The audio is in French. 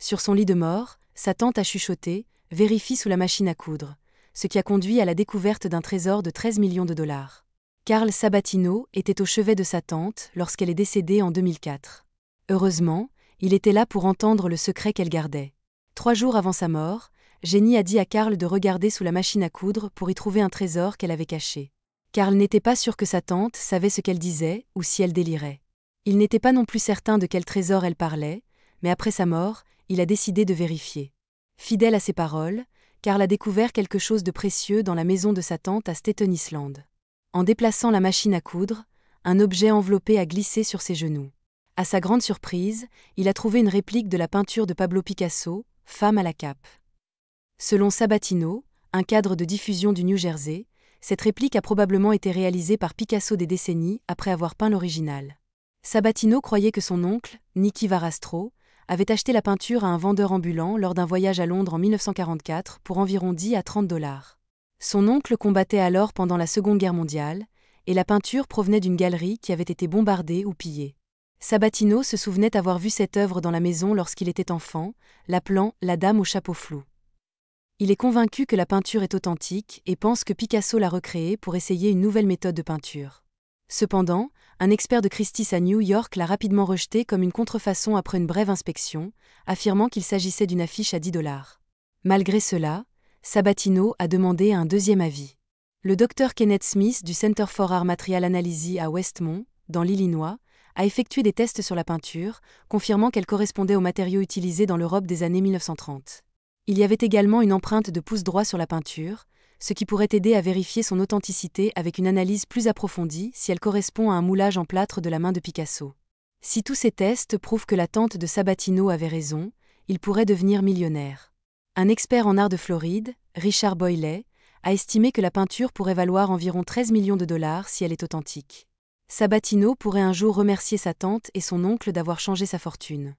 Sur son lit de mort, sa tante a chuchoté « Vérifie sous la machine à coudre », ce qui a conduit à la découverte d'un trésor de 13 millions de dollars. Carl Sabatino était au chevet de sa tante lorsqu'elle est décédée en 2004. Heureusement, il était là pour entendre le secret qu'elle gardait. 3 jours avant sa mort, Jenny a dit à Carl de regarder sous la machine à coudre pour y trouver un trésor qu'elle avait caché. Carl n'était pas sûr que sa tante savait ce qu'elle disait ou si elle délirait. Il n'était pas non plus certain de quel trésor elle parlait, mais après sa mort, il a décidé de vérifier. Fidèle à ses paroles, Carl a découvert quelque chose de précieux dans la maison de sa tante à Staten Island. En déplaçant la machine à coudre, un objet enveloppé a glissé sur ses genoux. À sa grande surprise, il a trouvé une réplique de la peinture de Pablo Picasso, Femme à la cape. Selon Sabatino, un cadre de diffusion du New Jersey, cette réplique a probablement été réalisée par Picasso des décennies après avoir peint l'original. Sabatino croyait que son oncle, Nicky Varastro, avait acheté la peinture à un vendeur ambulant lors d'un voyage à Londres en 1944 pour environ 10 à 30 dollars. Son oncle combattait alors pendant la Seconde Guerre mondiale, et la peinture provenait d'une galerie qui avait été bombardée ou pillée. Sabatino se souvenait avoir vu cette œuvre dans la maison lorsqu'il était enfant, l'appelant « la dame au chapeau flou ». Il est convaincu que la peinture est authentique et pense que Picasso l'a recréée pour essayer une nouvelle méthode de peinture. Cependant, un expert de Christie's à New York l'a rapidement rejetée comme une contrefaçon après une brève inspection, affirmant qu'il s'agissait d'une affiche à 10 dollars. Malgré cela, Sabatino a demandé un deuxième avis. Le docteur Kenneth Smith du Center for Art Material Analysis à Westmont, dans l'Illinois, a effectué des tests sur la peinture, confirmant qu'elle correspondait aux matériaux utilisés dans l'Europe des années 1930. Il y avait également une empreinte de pouce droit sur la peinture, ce qui pourrait aider à vérifier son authenticité avec une analyse plus approfondie si elle correspond à un moulage en plâtre de la main de Picasso. Si tous ces tests prouvent que la tante de Sabatino avait raison, il pourrait devenir millionnaire. Un expert en art de Floride, Richard Boyley, a estimé que la peinture pourrait valoir environ 13 millions de dollars si elle est authentique. Sabatino pourrait un jour remercier sa tante et son oncle d'avoir changé sa fortune.